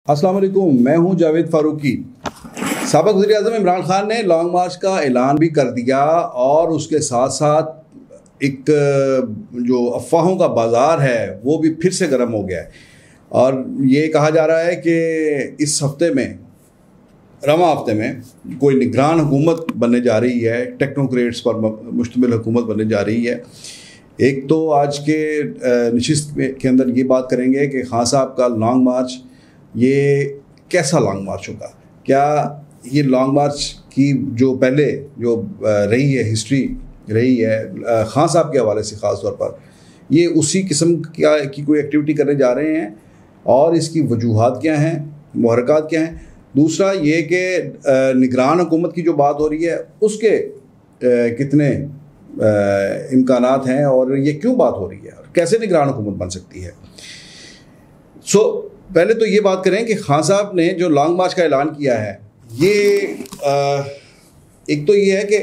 अस्सलाम वालेकुम, मैं हूं जावेद फारूकी। साबिक़ वज़ीर-ए-आज़म इमरान खान ने लॉन्ग मार्च का ऐलान भी कर दिया और उसके साथ साथ एक जो अफवाहों का बाज़ार है वो भी फिर से गर्म हो गया है। और ये कहा जा रहा है कि इस हफ्ते में, रवां हफ्ते में, कोई निगरान हुकूमत बनने जा रही है, टेक्नोक्रेट्स पर मुश्तमिल हुकूमत बनने जा रही है। एक तो आज के नशिस्त के अंदर ये बात करेंगे कि खान साहब का लॉन्ग मार्च ये कैसा लॉन्ग मार्च होगा। क्या ये लॉन्ग मार्च की जो पहले जो रही है, हिस्ट्री रही है खान साहब के हवाले से ख़ास तौर पर, ये उसी किस्म की कोई एक्टिविटी करने जा रहे हैं और इसकी वजूहात क्या हैं, मुहर्रिकात क्या हैं। दूसरा ये कि निगरान हुकूमत की जो बात हो रही है उसके कितने इम्कानात हैं और ये क्यों बात हो रही है और कैसे निगरान हुकूमत बन सकती है। पहले तो ये बात करें कि खान साहब ने जो लॉन्ग मार्च का ऐलान किया है, ये एक तो ये है कि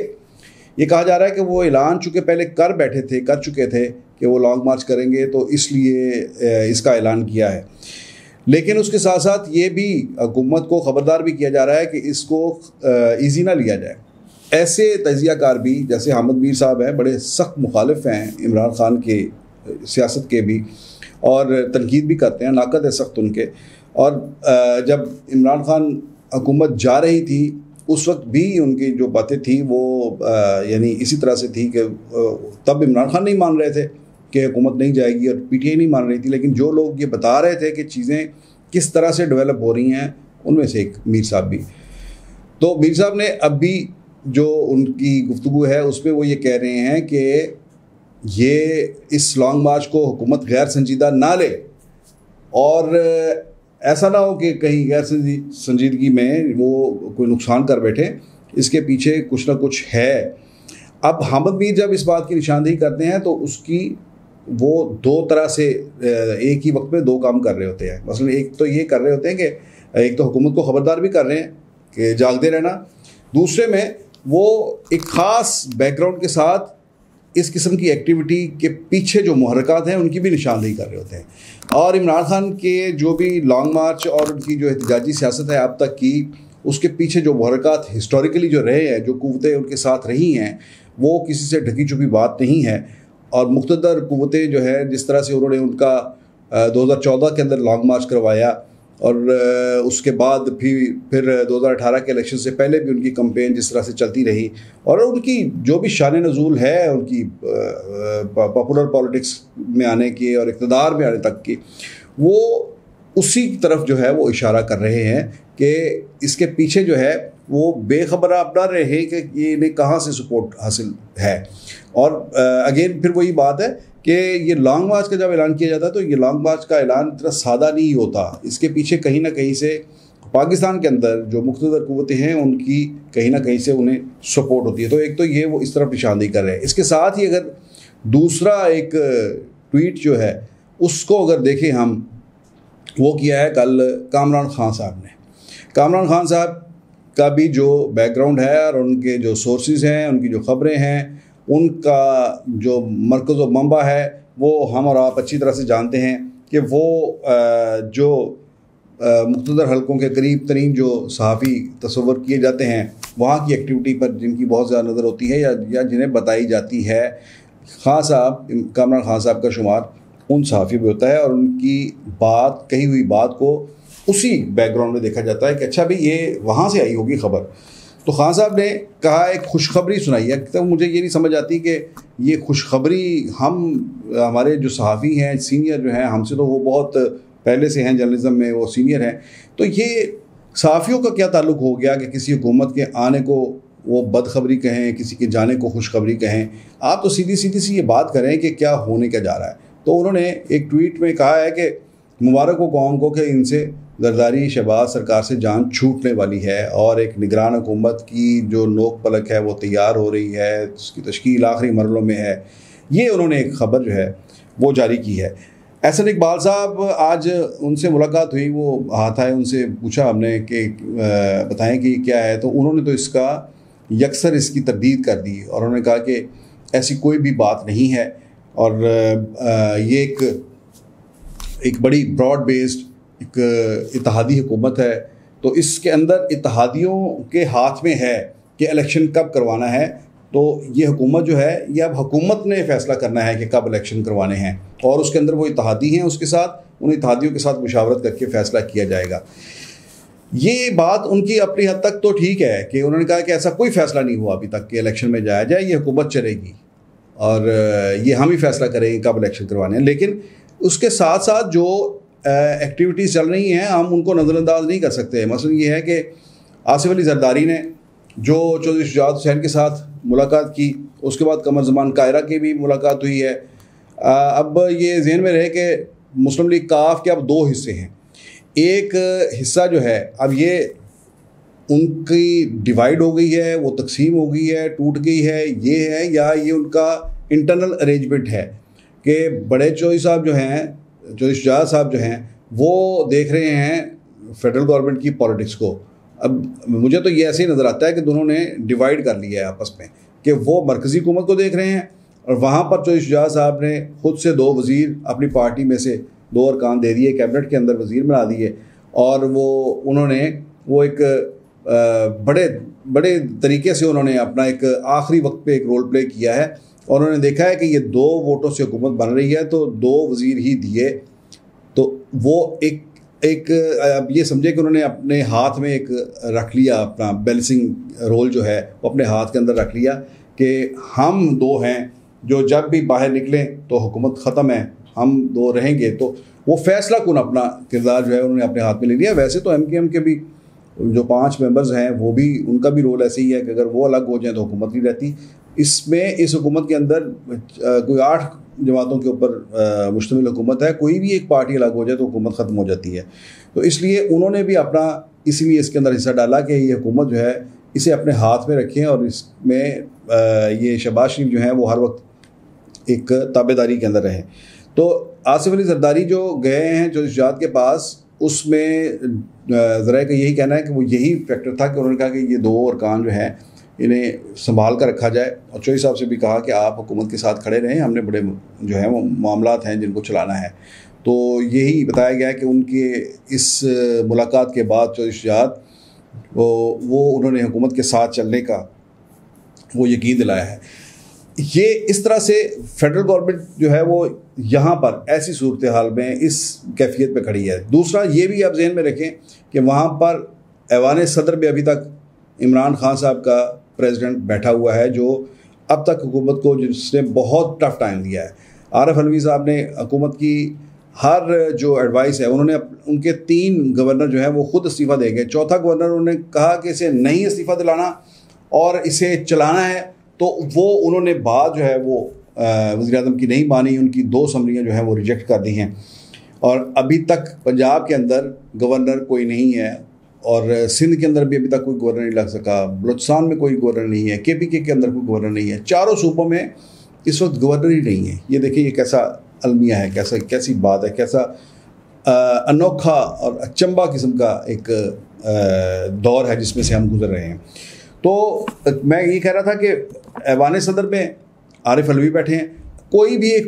ये कहा जा रहा है कि वो ऐलान चूँकि पहले कर चुके थे कि वो लॉन्ग मार्च करेंगे, तो इसलिए इसका ऐलान किया है। लेकिन उसके साथ साथ ये भी हुकूमत को ख़बरदार भी किया जा रहा है कि इसको ईजी ना लिया जाए। ऐसे तजियाकार भी जैसे हामिद मीर साहब हैं, बड़े सख्त मुखालिफ हैं इमरान खान के सियासत के भी और तनकीद भी करते हैं, नाकद है सख्त उनके। और जब इमरान खान हुकूमत जा रही थी उस वक्त भी उनकी जो बातें थी वो यानी इसी तरह से थी कि तब इमरान खान नहीं मान रहे थे कि हुकूमत नहीं जाएगी और पीटीआई नहीं मान रही थी, लेकिन जो लोग ये बता रहे थे कि चीज़ें किस तरह से डेवलप हो रही हैं उनमें से एक मीर साहब भी। तो मीर साहब ने अब भी जो उनकी गुफ्तगू है उस पर वो ये कह रहे हैं कि ये इस लॉन्ग मार्च को हुकूमत गैर संजीदा ना ले और ऐसा ना हो कि कहीं गैर संजीदगी में वो कोई नुकसान कर बैठे, इसके पीछे कुछ ना कुछ है। अब हामिद मीर जब इस बात की निशानदेही करते हैं तो उसकी वो दो तरह से एक ही वक्त में दो काम कर रहे होते हैं। मसलन एक तो ये कर रहे होते हैं कि एक तो हुकूमत को ख़बरदार भी कर रहे हैं कि जागते रहना, दूसरे में वो एक ख़ास बैकग्राउंड के साथ इस किस्म की एक्टिविटी के पीछे जो मुहर्रिकात हैं उनकी भी निशानदेही कर रहे होते हैं। और इमरान खान के जो भी लॉन्ग मार्च और उनकी जो एहतजाजी सियासत है अब तक की, उसके पीछे जो मुहर्रिकात हिस्टोरिकली जो रहे हैं, जो कुव्वतें उनके साथ रही हैं, वो किसी से ढकी छुपी बात नहीं है। और मुक़्तदर कुव्वतें जो है, जिस तरह से उन्होंने उनका 2014 के अंदर लॉन्ग मार्च करवाया और उसके बाद फिर 2018 के इलेक्शन से पहले भी उनकी कैंपेन जिस तरह से चलती रही और उनकी जो भी शान नज़ूल है उनकी पॉपुलर पॉलिटिक्स में आने की और इक़्तिदार में आने तक की, वो उसी तरफ जो है वो इशारा कर रहे हैं कि इसके पीछे जो है वो बेखबर अब ना रहे कि ये इन्हें कहाँ से सपोर्ट हासिल है। और अगेन फिर वही बात है कि ये लॉन्ग मार्च का जब ऐलान किया जाता है तो ये लॉन्ग मार्च का ऐलान इतना सादा नहीं होता। इसके पीछे कहीं ना कहीं से पाकिस्तान के अंदर जो मुक़्तदर कुव्वतें हैं उनकी कहीं ना कहीं से उन्हें सपोर्ट होती है। तो एक तो ये वो इस तरफ निशानदेही कर रहे हैं। इसके साथ ही अगर दूसरा एक ट्वीट जो है उसको अगर देखें हम, वो किया है कल कामरान खान साहब ने। कामरान खान साहब का भी जो बैकग्राउंड है और उनके जो सोर्सेज हैं, उनकी जो ख़बरें हैं, उनका जो मरकज़ व मंबा है वो हम और आप अच्छी तरह से जानते हैं कि वो जो मुक़्तदर हलकों के करीब तरीन जो सहाफ़ी तस्वर किए जाते हैं वहाँ की एक्टिविटी पर जिनकी बहुत ज़्यादा नज़र होती है या जिन्हें बताई जाती है, खान साहब, कामरान खान साहब का शुमार उन सहाफ़ी में होता है और उनकी बात, कही हुई बात को उसी बैकग्राउंड में देखा जाता है कि अच्छा भाई ये वहाँ से आई होगी ख़बर। तो खान साहब ने कहा एक खुशखबरी सुनाई है। तो मुझे ये नहीं समझ आती कि ये खुशखबरी हमारे जो सहाफ़ी हैं, सीनियर जो हैं हमसे, तो वो बहुत पहले से हैं जर्नलिज़म में, वो सीनियर हैं, तो ये सहाफ़ियों का क्या ताल्लुक़ हो गया कि किसी हुकूमत के आने को वो बदखबरी कहें, किसी के जाने को खुशखबरी कहें। आप तो सीधी सी ये बात करें कि क्या होने क्या जा रहा है। तो उन्होंने एक ट्वीट में कहा है कि मुबारक हो कौम को कि इनसे जरदारी शहबाज सरकार से जान छूटने वाली है और एक निगरान हुकूमत की जो नोक पलक है वो तैयार हो रही है, उसकी तश्कील आखिरी मरलों में है। ये उन्होंने एक ख़बर जो है वो जारी की है। एहसन इकबाल साहब, आज उनसे मुलाकात हुई, वो हाथ आए, उनसे पूछा हमने कि बताएं कि क्या है, तो उन्होंने तो इसका यकसर इसकी तरदीद कर दी और उन्होंने कहा कि ऐसी कोई भी बात नहीं है और ये एक बड़ी ब्रॉड बेस्ड एक इत्तेहादी हुकूमत है, तो इसके अंदर इत्तेहादियों के हाथ में है कि इलेक्शन कब करवाना है। तो ये हुकूमत जो है, ये अब हुकूमत ने फ़ैसला करना है कि कब इलेक्शन करवाने हैं, और उसके अंदर वो इत्तेहादी हैं, उसके साथ उन इत्तेहादियों के साथ मुशावरत करके फ़ैसला किया जाएगा। ये बात उनकी अपनी हद तक तो ठीक है कि उन्होंने कहा कि ऐसा कोई फ़ैसला नहीं हुआ अभी तक कि इलेक्शन में जाया जाए, ये हुकूमत चलेगी और ये हम ही फ़ैसला करेंगे कब इलेक्शन करवाने हैं। लेकिन उसके साथ साथ जो एक्टिविटीज़ चल रही हैं हम उनको नज़रअंदाज नहीं कर सकते। मसलन ये है कि आसिफ अली जरदारी ने जो चौधरी शुजात हुसैन के साथ मुलाकात की, उसके बाद कमर ज़मान कायरा की भी मुलाकात हुई है। अब ये ज़हन में रहे कि मुस्लिम लीग काफ के अब दो हिस्से हैं। एक हिस्सा जो है अब ये उनकी डिवाइड हो गई है, वो तकसीम हो गई है, टूट गई है, ये है, या ये उनका इंटरनल अरेंजमेंट है कि बड़े चौधरी साहब जो हैं, चौधरी शुजात साहब जो हैं, वो देख रहे हैं फेडरल गवर्नमेंट की पॉलिटिक्स को। अब मुझे तो ये ऐसे ही नज़र आता है कि दोनों ने डिवाइड कर लिया है आपस में, कि वो मरकज़ी हुकूमत को देख रहे हैं और वहाँ पर चौधरी शुजात साहब ने खुद से 2 वज़ीर अपनी पार्टी में से 2 अरकान दे दिए, कैबिनेट के अंदर वज़ीर बना दिए, और उन्होंने एक बड़े तरीके से उन्होंने अपना एक आखिरी वक्त पे एक रोल प्ले किया है, और उन्होंने देखा है कि ये 2 वोटों से हुकूमत बन रही है तो 2 वज़ीर ही दिए। तो वो एक अब ये समझे कि उन्होंने अपने हाथ में एक रख लिया, अपना बैलेंसिंग रोल जो है वो अपने हाथ के अंदर रख लिया कि हम 2 हैं जो जब भी बाहर निकलें तो हुकूमत ख़त्म है, हम 2 रहेंगे। तो वो फैसला कौन अपना किरदार जो है उन्होंने अपने हाथ में ले लिया। वैसे तो MKM के भी जो 5 मेंबर्स हैं वो भी, उनका भी रोल ऐसे ही है कि अगर वो अलग हो जाए तो हुकूमत नहीं रहती। इसमें इस हुकूमत के अंदर कोई 8 जमातों के ऊपर मुश्तमिल हुकूमत है, कोई भी एक पार्टी अलग हो जाए तो हुकूमत ख़त्म हो जाती है। तो इसलिए उन्होंने भी अपना इसलिए इसके अंदर हिस्सा डाला कि ये हुकूमत जो है इसे अपने हाथ में रखें, और इसमें ये शहबाज शरीफ जो हैं वो हर वक्त एक ताबेदारी के अंदर रहे। तो आसिफ अली जरदारी जो गए हैं चौधरी शुजात के पास, उसमें ज़रा का यही कहना है कि वो यही फैक्टर था कि उन्होंने कहा कि ये 2 अरकान जो हैं इन्हें संभाल कर रखा जाए, और चौधरी साहब से भी कहा कि आप हुकूमत के साथ खड़े रहें, हमने बड़े जो है वो मामलात हैं जिनको चलाना है। तो यही बताया गया है कि उनके इस मुलाकात के बाद चौधरी शुजात वो उन्होंने हुकूमत के साथ चलने का वो यकीन दिलाया है। ये इस तरह से फेडरल गवर्नमेंट जो है वो यहाँ पर ऐसी सूरत हाल में इस कैफियत पे खड़ी है। दूसरा ये भी आप जहन में रखें कि वहाँ पर ऐवान सदर में अभी तक इमरान खान साहब का प्रेसिडेंट बैठा हुआ है, जो अब तक हुकूमत को जिसने बहुत टफ टाइम दिया है। आरिफ अलवी साहब ने हुकूमत की हर जो एडवाइस है, उन्होंने उनके 3 गवर्नर जो है वो खुद इस्तीफ़ा दे गए। चौथा गवर्नर उन्होंने कहा कि इसे नहीं इस्तीफ़ा दिलाना और इसे चलाना है, तो वो उन्होंने बात जो है वो वज़ीर आज़म की नहीं मानी, उनकी 2 समरियाँ जो हैं वो रिजेक्ट कर दी हैं। और अभी तक पंजाब के अंदर गवर्नर कोई नहीं है, और सिंध के अंदर भी अभी तक कोई गवर्नर नहीं लग सका, बलूचिस्तान में कोई गवर्नर नहीं है, KPK के अंदर कोई गवर्नर नहीं है, चारों सूबों में इस वक्त गवर्नर ही नहीं है। ये देखिए ये कैसा अलमिया है, कैसी बात है, कैसा अनोखा और अचंबा किस्म का एक दौर है जिसमें से हम गुजर रहे हैं। तो मैं ये कह रहा था कि ऐवान सदर में आरिफ अलवी बैठे हैं। कोई भी एक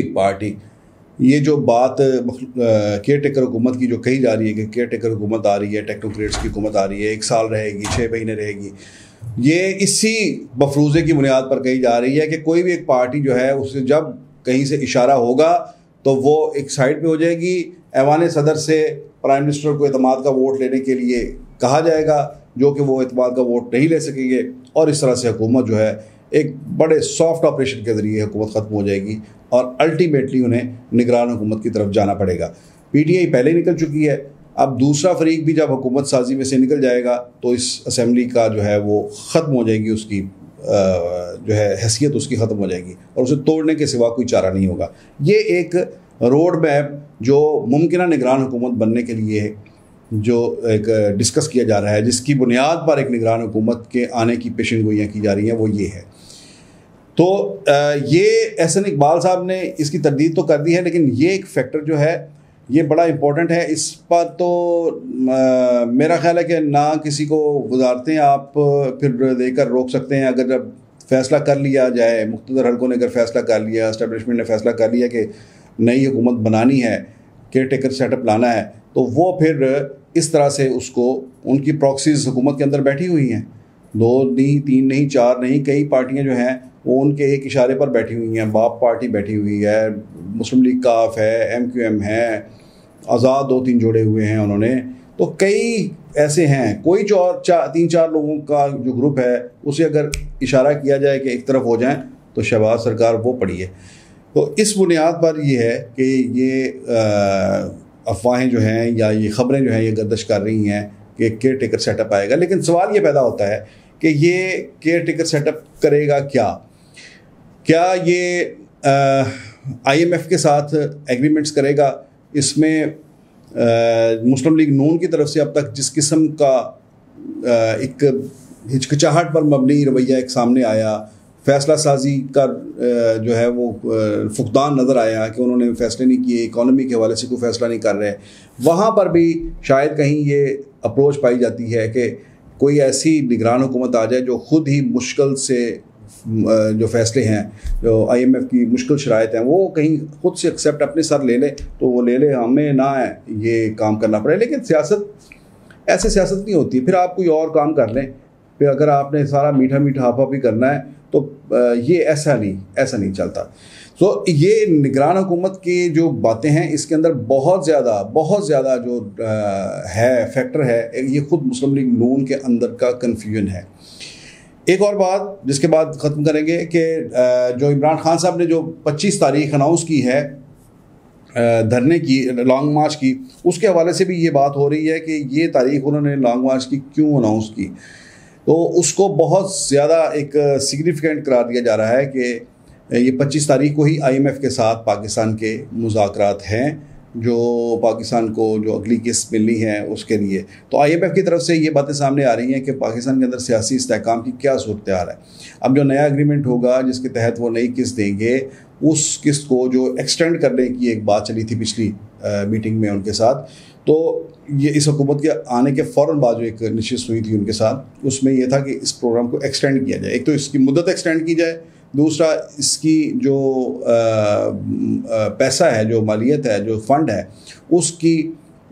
पार्टी ये जो बात केयर टेकर हुकूमत की जो कही जा रही है कि केयर टेकर हुकूमत आ रही है, टेक्नोक्रेट्स की हुकूमत आ रही है, 1 साल रहेगी, 6 महीने रहेगी, ये इसी मफरूज़े की बुनियाद पर कही जा रही है कि कोई भी एक पार्टी जो है उससे जब कहीं से इशारा होगा तो वो एक साइड पे हो जाएगी। ऐवान सदर से प्राइम मिनिस्टर को एतमाद का वोट लेने के लिए कहा जाएगा, जो कि वो एतमाद का वोट नहीं ले सकेंगे, और इस तरह से हुकूमत जो है एक बड़े सॉफ्ट ऑपरेशन के ज़रिए हुकूमत ख़त्म हो जाएगी, और अल्टीमेटली उन्हें निगरान हुकूमत की तरफ जाना पड़ेगा। PTI पहले निकल चुकी है, अब दूसरा फरीक भी जब हुकूमत साजी में से निकल जाएगा तो इस असम्बली का जो है वो ख़त्म हो जाएगी, उसकी जो है हैसियत उसकी ख़त्म हो जाएगी, और उसे तोड़ने के सिवा कोई चारा नहीं होगा। ये एक रोड मैप जो मुमकिन निगरान हुकूमत बनने के लिए जो एक डिस्कस किया जा रहा है, जिसकी बुनियाद पर एक निगरान हुकूमत के आने की पेशन गोइयाँ की जा रही हैं, वो ये है। तो ये एहसन इकबाल साहब ने इसकी तरदीद तो कर दी है, लेकिन ये एक फैक्टर जो है ये बड़ा इम्पोर्टेंट है। इस पर तो मेरा ख्याल है कि ना किसी को वजारतें आप फिर देकर रोक सकते हैं। अगर जब फैसला कर लिया जाए, मुख्तदर हल्कों ने अगर फैसला कर लिया, एस्टेब्लिशमेंट ने फैसला कर लिया कि नई हुकूमत बनानी है, केयर टेकर सेटअप लाना है, तो वो फिर इस तरह से उसको, उनकी प्रॉक्सीज हुकूमत के अंदर बैठी हुई हैं, 2 नहीं 3 नहीं 4 नहीं, कई पार्टियां जो हैं वो उनके एक इशारे पर बैठी हुई हैं। बाप पार्टी बैठी हुई है, मुस्लिम लीग काफ है, MQM है, आज़ाद 2-3 जोड़े हुए हैं उन्होंने। तो कई ऐसे हैं, कोई 3-4 लोगों का जो ग्रुप है उसे अगर इशारा किया जाए कि एक तरफ हो जाएं तो शहबाज सरकार वो पड़ी है। तो इस बुनियाद पर ये है कि ये अफवाहें जो हैं या ये ख़बरें जो हैं ये गर्दिश कर रही हैं कि केयर टेकर सेटअप आएगा। लेकिन सवाल ये पैदा होता है कि ये केयर टेकर सेटअप करेगा क्या ये IMF के साथ एग्रीमेंट्स करेगा? इसमें मुस्लिम लीग नून की तरफ से अब तक जिस किस्म का एक हिचकिचाहट पर मबनी रवैया एक सामने आया, फैसला साजी का जो है वो फुकदान नज़र आया कि उन्होंने फैसले नहीं किए, इकॉनमी के हवाले से कोई फैसला नहीं कर रहे, वहाँ पर भी शायद कहीं ये अप्रोच पाई जाती है कि कोई ऐसी निगरान हुकूमत आ जाए जो ख़ुद ही मुश्किल से जो फैसले हैं, जो IMF की मुश्किल शराइत हैं, वो कहीं खुद से एक्सेप्ट अपने सर ले ले, तो वो ले ले, हमें ना ये काम करना पड़े। लेकिन ऐसे सियासत नहीं होती। फिर आप कोई और काम कर लें, फिर अगर आपने सारा मीठा मीठा हाफा भी करना है तो ये ऐसा नहीं चलता। तो ये निगरान हुकूमत की जो बातें हैं इसके अंदर बहुत ज़्यादा जो है फैक्टर है, ये ख़ुद मुस्लिम लीग नून के अंदर का कन्फ्यूजन है। एक और बात जिसके बाद ख़त्म करेंगे कि जो इमरान खान साहब ने जो 25 तारीख अनाउंस की है धरने की, लॉन्ग मार्च की, उसके हवाले से भी ये बात हो रही है कि ये तारीख उन्होंने लॉन्ग मार्च की क्यों अनाउंस की। तो उसको बहुत ज़्यादा एक सिग्निफिकेंट करार दिया जा रहा है कि ये 25 तारीख को ही IMF के साथ पाकिस्तान के मुज़ाकरात हैं, जो पाकिस्तान को जो अगली किस्त मिलनी है उसके लिए। तो IMF की तरफ से ये बातें सामने आ रही हैं कि पाकिस्तान के अंदर सियासी इस्तेहकाम की क्या सूरत हाल है। अब जो नया एग्रीमेंट होगा जिसके तहत वो नई किस्त देंगे, उस किस्त को जो एक्सटेंड करने की एक बात चली थी पिछली मीटिंग में उनके साथ, तो ये इस हुकूमत के आने के फ़ौरन बाद जो एक नशिस्त हुई थी उनके साथ, उसमें यह था कि इस प्रोग्राम को एक्सटेंड किया जाए। एक तो इसकी मुद्दत एक्सटेंड की जाए, दूसरा इसकी जो पैसा है, जो मालियत है, जो फ़ंड है, उसकी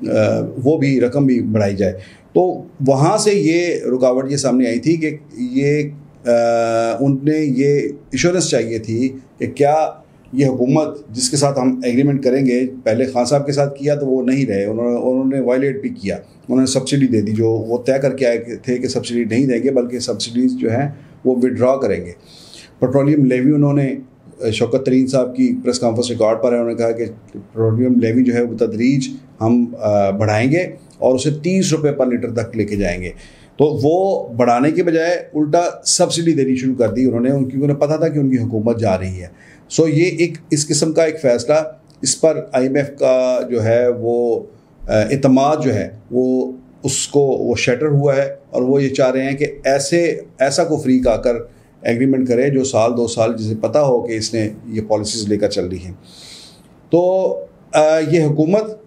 वो भी रकम भी बढ़ाई जाए। तो वहाँ से ये रुकावट ये सामने आई थी कि ये उनने ये इश्योरेंस चाहिए थी कि क्या ये हुकूमत जिसके साथ हम एग्रीमेंट करेंगे, पहले खान साहब के साथ किया तो वो नहीं रहे, उन्होंने वायलेट भी किया, उन्होंने सब्सिडी दे दी, जो वो तय करके आए थे कि सब्सिडी नहीं देंगे बल्कि सब्सिडीज़ जो हैं वो विड्रॉ करेंगे। पेट्रोलियम लेवी उन्होंने शौकत तरीन साहब की प्रेस कॉन्फ्रेंस रिकॉर्ड पर है, उन्होंने कहा कि पेट्रोलियम लेवी जो है वो तदरीज हम बढ़ाएंगे और उसे 30 रुपये पर लीटर तक लेके जाएंगे। तो वो बढ़ाने के बजाय उल्टा सब्सिडी देनी शुरू कर दी उन्होंने, क्योंकि उन्हें पता था कि उनकी हुकूमत जा रही है। सो ये एक इस किस्म का एक फ़ैसला, इस पर IMF का जो है वो इतमाद जो है वो शटर हुआ है, और वो ये चाह रहे हैं कि ऐसा को फ्रीक आकर एग्रीमेंट करे जो 1-2 साल जिसे पता हो कि इसने ये पॉलिसीज़ लेकर चल रही हैं। तो ये हुकूमत,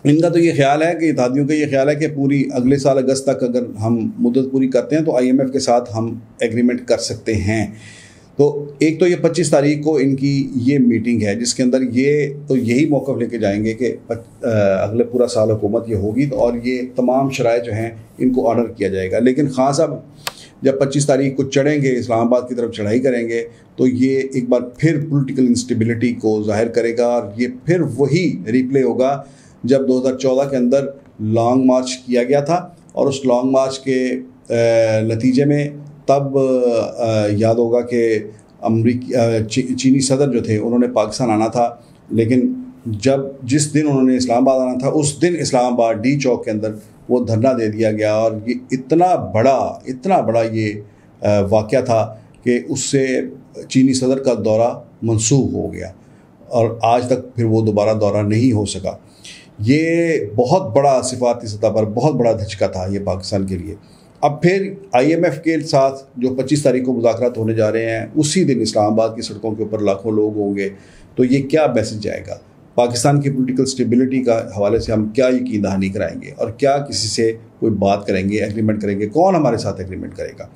इनका तो ये ख्याल है कि इत्तेहादियों का ये ख्याल है कि पूरी अगले साल अगस्त तक अगर हम मुद्दत पूरी करते हैं तो IMF के साथ हम एग्रीमेंट कर सकते हैं। तो एक तो ये 25 तारीख को इनकी ये मीटिंग है जिसके अंदर यही मौक़िफ़ लेके जाएंगे कि अगले पूरा साल हुकूमत ये होगी, तो और ये तमाम शराइ जो हैं इनको ऑनर किया जाएगा। लेकिन खान साहब जब 25 तारीख को चढ़ेंगे, इस्लामाबाद की तरफ चढ़ाई करेंगे, तो ये एक बार फिर पॉलिटिकल इंस्टेबिलिटी को ज़ाहिर करेगा, और ये फिर वही रिप्ले होगा जब 2014 के अंदर लॉन्ग मार्च किया गया था, और उस लॉन्ग मार्च के नतीजे में तब याद होगा कि चीनी सदर जो थे उन्होंने पाकिस्तान आना था, लेकिन जिस दिन उन्होंने इस्लामाबाद आना था उस दिन इस्लामाबाद डी चौक के अंदर वो धरना दे दिया गया, और ये इतना बड़ा ये वाक़या था कि उससे चीनी सदर का दौरा मनसूख हो गया, और आज तक फिर वो दोबारा दौरा नहीं हो सका। ये बहुत बड़ा सिफारती सतह पर बहुत बड़ा धचका था ये पाकिस्तान के लिए। अब फिर IMF के साथ जो 25 तारीख को मुज़ाकरात होने जा रहे हैं, उसी दिन इस्लामाबाद की सड़कों के ऊपर लाखों लोग होंगे, तो ये क्या मैसेज जाएगा पाकिस्तान की पॉलिटिकल स्टेबिलिटी का हवाले से? हम क्या यकीन दहानी कराएंगे, और क्या किसी से कोई बात करेंगे, एग्रीमेंट करेंगे? कौन हमारे साथ एग्रीमेंट करेगा?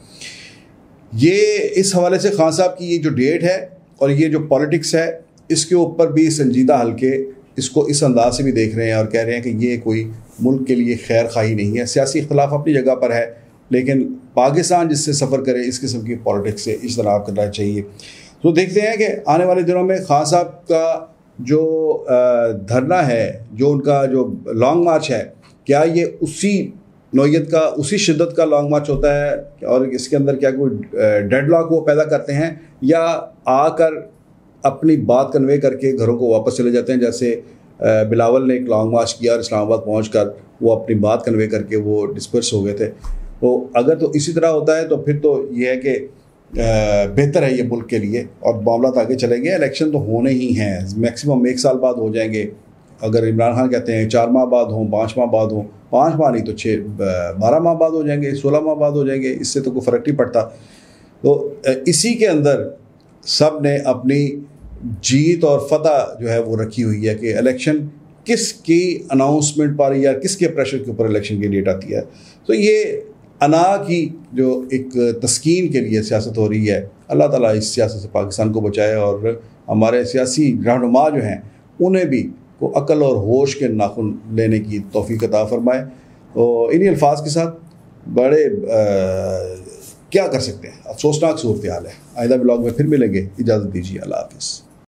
ये इस हवाले से खान साहब की ये जो डेट है और ये जो पॉलिटिक्स है, इसके ऊपर भी संजीदा हल्के इसको इस अंदाज से भी देख रहे हैं और कह रहे हैं कि ये कोई मुल्क के लिए खैर खाही नहीं है। सियासी इख्तलाफ अपनी जगह पर है, लेकिन पाकिस्तान जिससे सफ़र करे इस किस्म की पॉलिटिक्स से इज्तनाब करना चाहिए। तो देखते हैं कि आने वाले दिनों में खान साहब का जो धरना है, जो उनका जो लॉन्ग मार्च है, क्या ये उसी नौयत का, उसी शिद्दत का लॉन्ग मार्च होता है और इसके अंदर क्या कोई डेडलॉक वो पैदा करते हैं, या आकर अपनी बात कन्वे करके घरों को वापस चले जाते हैं, जैसे बिलावल ने एक लॉन्ग मार्च किया और इस्लामाबाद पहुंचकर वो अपनी बात कन्वे करके वो डिस्पर्स हो गए थे। तो अगर तो इसी तरह होता है तो फिर तो ये है कि बेहतर है ये मुल्क के लिए और मामला आगे चलेंगे। इलेक्शन तो होने ही हैं, मैक्सिमम 1 साल बाद हो जाएंगे। अगर इमरान खान कहते हैं 4 माह बाद हों, 5 माह बाद हों, 5 माह नहीं तो 12 माह बाद हो जाएंगे, 16 माह बाद हो जाएंगे, इससे तो कोई फ़र्क नहीं पड़ता। तो इसी के अंदर सब ने अपनी जीत और फतह जो है वो रखी हुई है कि इलेक्शन किसकी अनाउंसमेंट पर या किसके प्रेशर के ऊपर इलेक्शन की डेट आती है। तो ये अना की जो एक तस्कीन के लिए सियासत हो रही है, अल्लाह ताला इस सियासत से पाकिस्तान को बचाए और हमारे सियासी रहनुमा जो हैं उन्हें भी को अक्ल और होश के नाखुन लेने की तौफीक अता फरमाए। तो इन्हीं अल्फाज के साथ बड़े क्या कर सकते हैं, अफसोसनाक सूरत हाल है। आइंदा ब्लॉग में फिर मिलेंगे, इजाज़त दीजिए, अल्लाह हाफ़िज़।